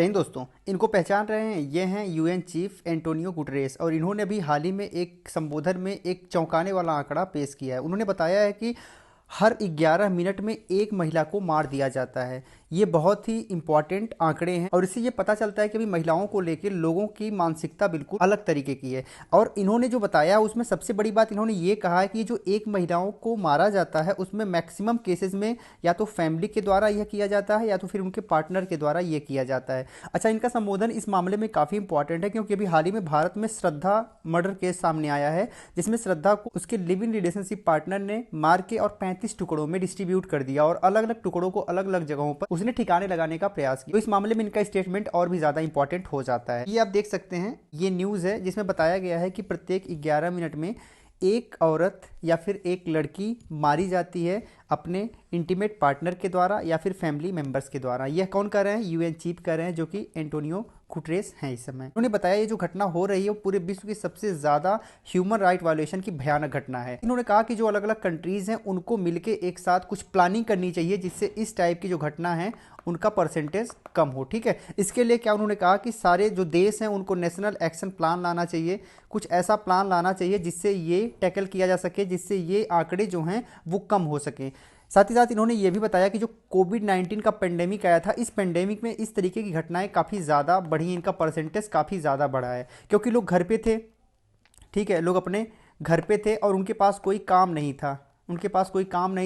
इन दोस्तों, इनको पहचान रहे हैं? ये हैं यूएन चीफ एंटोनियो गुटरेस और इन्होंने अभी हाल ही में एक संबोधन में एक चौंकाने वाला आंकड़ा पेश किया है। उन्होंने बताया है कि हर 11 मिनट में एक महिला को मार दिया जाता है। ये बहुत ही इंपॉर्टेंट आंकड़े हैं और इससे ये पता चलता है कि अभी महिलाओं को लेकर लोगों की मानसिकता बिल्कुल अलग तरीके की है। और इन्होंने जो बताया उसमें सबसे बड़ी बात इन्होंने ये कहा है कि जो एक महिलाओं को मारा जाता है उसमें मैक्सिमम केसेस में या तो फैमिली के द्वारा यह किया जाता है या तो फिर उनके पार्टनर के द्वारा यह किया जाता है। अच्छा, इनका संबोधन इस मामले में काफ़ी इंपॉर्टेंट है क्योंकि अभी हाल ही में भारत में श्रद्धा मर्डर केस सामने आया है, जिसमें श्रद्धा को उसके लिव इन रिलेशनशिप पार्टनर ने मार के और 35 टुकड़ों में डिस्ट्रीब्यूट कर दिया और अलग अलग टुकड़ों को अलग अलग जगहों पर उसने ठिकाने लगाने का प्रयास किया। तो इस मामले में इनका स्टेटमेंट और भी ज्यादा इंपॉर्टेंट हो जाता है। ये आप देख सकते हैं, ये न्यूज है जिसमें बताया गया है कि प्रत्येक 11 मिनट में एक औरत या फिर एक लड़की मारी जाती है अपने इंटीमेट पार्टनर के द्वारा या फिर फैमिली मेंबर्स के द्वारा। यह कौन कर रहे हैं? यूएन चीफ कर रहे हैं, जो कि एंटोनियो गुटरेस हैं इस समय। उन्होंने बताया ये जो घटना हो रही है वो पूरे विश्व की सबसे ज़्यादा ह्यूमन राइट वायलेशन की भयानक घटना है। इन्होंने कहा कि जो अलग अलग कंट्रीज़ हैं उनको मिलके एक साथ कुछ प्लानिंग करनी चाहिए जिससे इस टाइप की जो घटना है उनका परसेंटेज कम हो। ठीक है, इसके लिए क्या उन्होंने कहा कि सारे जो देश हैं उनको नेशनल एक्शन प्लान लाना चाहिए, कुछ ऐसा प्लान लाना चाहिए जिससे ये टैकल किया जा सके, जिससे ये आंकड़े जो हैं वो कम हो सकें। साथ ही साथ इन्होंने ये भी बताया कि जो कोविड-19 का पेंडेमिक आया था, इस पेंडेमिक में इस तरीके की घटनाएं काफ़ी ज़्यादा बढ़ी, इनका परसेंटेज काफ़ी ज़्यादा बढ़ा है क्योंकि लोग घर पे थे। ठीक है, लोग अपने घर पे थे और उनके पास कोई काम नहीं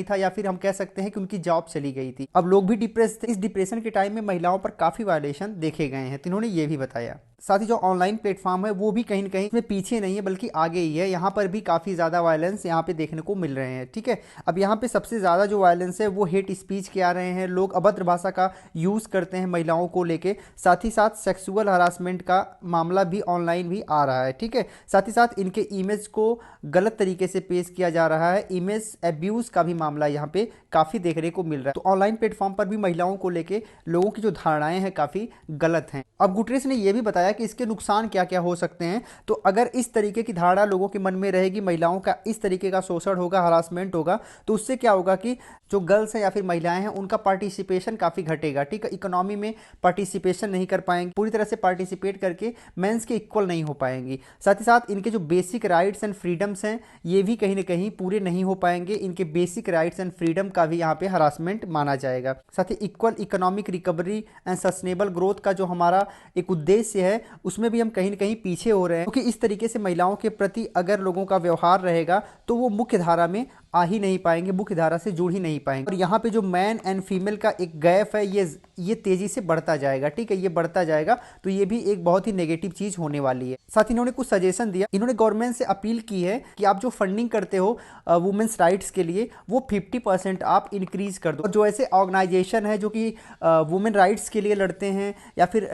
था, या फिर हम कह सकते हैं कि उनकी जॉब चली गई थी। अब लोग भी डिप्रेस थे। इस डिप्रेशन के टाइम में महिलाओं पर काफ़ी वायलेशन देखे गए हैं, तो इन्होंने ये भी बताया। साथ ही जो ऑनलाइन प्लेटफॉर्म है वो भी कहीं ना कहीं इसमें पीछे नहीं है बल्कि आगे ही है। यहाँ पर भी काफ़ी ज़्यादा वायलेंस यहाँ पे देखने को मिल रहे हैं। ठीक है, अब यहाँ पे सबसे ज़्यादा जो वायलेंस है वो हेट स्पीच के आ रहे हैं, लोग अभद्र भाषा का यूज़ करते हैं महिलाओं को लेके। साथ ही साथ सेक्सुअल हरासमेंट का मामला भी ऑनलाइन भी आ रहा है। ठीक है, साथ ही साथ इनके इमेज को गलत तरीके से पेश किया जा रहा है, इमेज एब्यूज़ का भी मामला यहाँ पे काफ़ी देखने को मिल रहा है। तो ऑनलाइन प्लेटफॉर्म पर भी महिलाओं को लेके लोगों की जो धारणाएं हैं काफ़ी गलत हैं। अब गुटरेस ने यह भी बताया कि इसके नुकसान क्या क्या हो सकते हैं। तो अगर इस तरीके की धारणा लोगों के मन में रहेगी, महिलाओं का इस तरीके का शोषण होगा, हरासमेंट होगा, तो उससे क्या होगा कि जो गर्ल्स हैं या फिर महिलाएं हैं उनका पार्टिसिपेशन काफ़ी घटेगा। ठीक है, इकोनॉमी में पार्टिसिपेशन नहीं कर पाएंगे, पूरी तरह से पार्टिसिपेट करके मेंस के इक्वल नहीं हो पाएंगी। साथ ही साथ इनके जो बेसिक राइट्स एंड फ्रीडम्स हैं ये भी कहीं ना कहीं पूरे नहीं हो पाएंगे। इनके बेसिक राइट्स एंड फ्रीडम का भी यहाँ पे हरासमेंट माना जाएगा। साथ ही equal economic recovery and sustainable growth का जो हमारा एक उद्देश्य है उसमें भी हम कहीं ना कहीं पीछे हो रहे हैं, क्योंकि इस तरीके से महिलाओं के प्रति अगर लोगों का व्यवहार रहेगा तो वो मुख्य धारा में आ ही नहीं पाएंगे, मुख्य धारा से जुड़ ही नहीं पाएंगे। और यहाँ पे जो मैन एंड फीमेल का एक गैप है ये तेजी से बढ़ता जाएगा। ठीक है, ये बढ़ता जाएगा, तो ये भी एक बहुत ही नेगेटिव चीज होने वाली है। साथ ही इन्होंने कुछ सजेशन दिया। इन्होंने गवर्नमेंट से अपील की है कि आप जो फंडिंग करते हो वुमेन्स राइट्स के लिए वो 50% आप इंक्रीज कर दो। और जो ऐसे ऑर्गेनाइजेशन है जो कि वुमेन राइट्स के लिए लड़ते हैं या फिर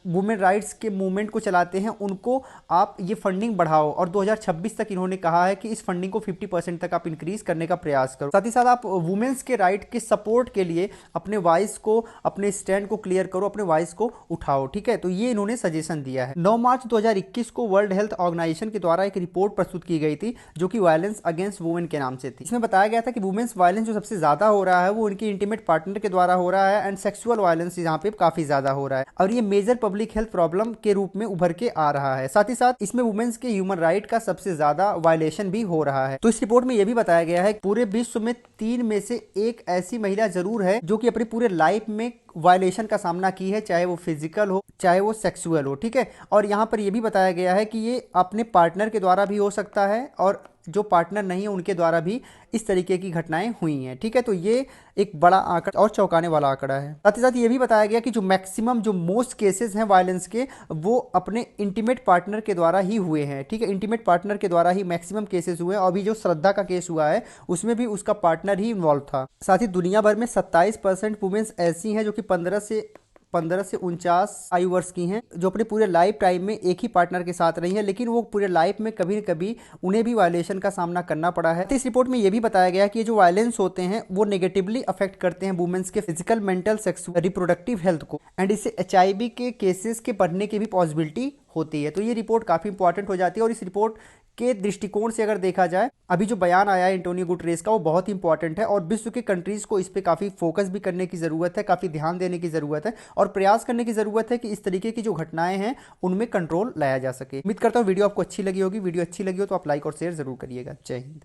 वुमेन राइट्स के मूवमेंट को चलाते हैं, उनको आप ये फंडिंग बढ़ाओ। और 2026 तक इन्होंने कहा है कि इस फंडिंग को 50% तक आप इंक्रीज करने का प्रयास करो। साथ ही साथ आप वुमेन्स के राइट के सपोर्ट के लिए अपने वॉइस को, अपने स्टैंड को क्लियर करो, अपने वॉइस को उठाओ। ठीक है, तो ये इन्होंने सजेशन दिया है। 9 मार्च 2021 को वर्ल्ड हेल्थ ऑर्गेनाइजेशन के द्वारा एक रिपोर्ट प्रस्तुत की गई थी जो कि वायलेंस अगेंस्ट वुमेन के नाम से थी। इसमें बताया गया था कि वुमेन्स वायलेंस जो सबसे ज्यादा हो रहा है वो उनके इंटीमेट पार्टनर के द्वारा हो रहा है एंड सेक्सुअल वायलेंस यहाँ पे काफी ज्यादा हो रहा है और ये मेजर पब्लिक हेल्थ प्रॉब्लम के रूप में उभर के आ रहा है। साथ ही साथ इसमें वुमेन्स के ह्यूमन राइट का सबसे ज्यादा वायलेशन भी हो रहा है। तो इस रिपोर्ट में यह भी बताया गया है कि पूरे विश्व में 3 में से एक ऐसी महिला जरूर है जो कि अपनी पूरे लाइफ में वायलेशन का सामना की है, चाहे वो फिजिकल हो चाहे वो सेक्सुअल हो। ठीक है, और यहाँ पर यह भी बताया गया है कि ये अपने पार्टनर के द्वारा भी हो सकता है और जो पार्टनर नहीं है उनके द्वारा भी इस तरीके की घटनाएं हुई हैं। ठीक है, तो ये एक बड़ा आंकड़ा और चौंकाने वाला आंकड़ा है। साथ ही साथ ये भी बताया गया कि जो मैक्सिमम जो मोस्ट केसेस हैं वायलेंस के वो अपने इंटीमेट पार्टनर के द्वारा ही हुए हैं। ठीक है, इंटीमेट पार्टनर के द्वारा ही मैक्सिमम केसेस हुए हैं। अभी जो श्रद्धा का केस हुआ है उसमें भी उसका पार्टनर ही इन्वॉल्व था। साथ ही दुनिया भर में 27% वुमेन्स ऐसी हैं जो कि 15 से 49 आयु वर्ष की हैं, जो अपने पूरे लाइफ टाइम में एक ही पार्टनर के साथ रही है, लेकिन वो पूरे लाइफ में कभी न कभी उन्हें भी वायलेशन का सामना करना पड़ा है। तो इस रिपोर्ट में ये भी बताया गया कि ये जो वायलेंस होते हैं वो नेगेटिवली अफेक्ट करते हैं वुमेन्स के physical, mental, sexual, reproductive health को एंड इससे HIV के केसेस के बढ़ने की भी पॉसिबिलिटी होती है। तो ये रिपोर्ट काफ़ी इंपॉर्टेंट हो जाती है और इस रिपोर्ट के दृष्टिकोण से अगर देखा जाए, अभी जो बयान आया है एंटोनियो गुटरेस का, वो बहुत ही इंपॉर्टेंट है और विश्व के कंट्रीज को इस पे काफी फोकस भी करने की जरूरत है, काफी ध्यान देने की जरूरत है और प्रयास करने की जरूरत है कि इस तरीके की जो घटनाएं हैं उनमें कंट्रोल लाया जा सके। उम्मीद करता हूँ वीडियो आपको अच्छी लगी होगी। वीडियो अच्छी लगी हो तो आप लाइक और शेयर जरूर करिएगा। जय हिंद।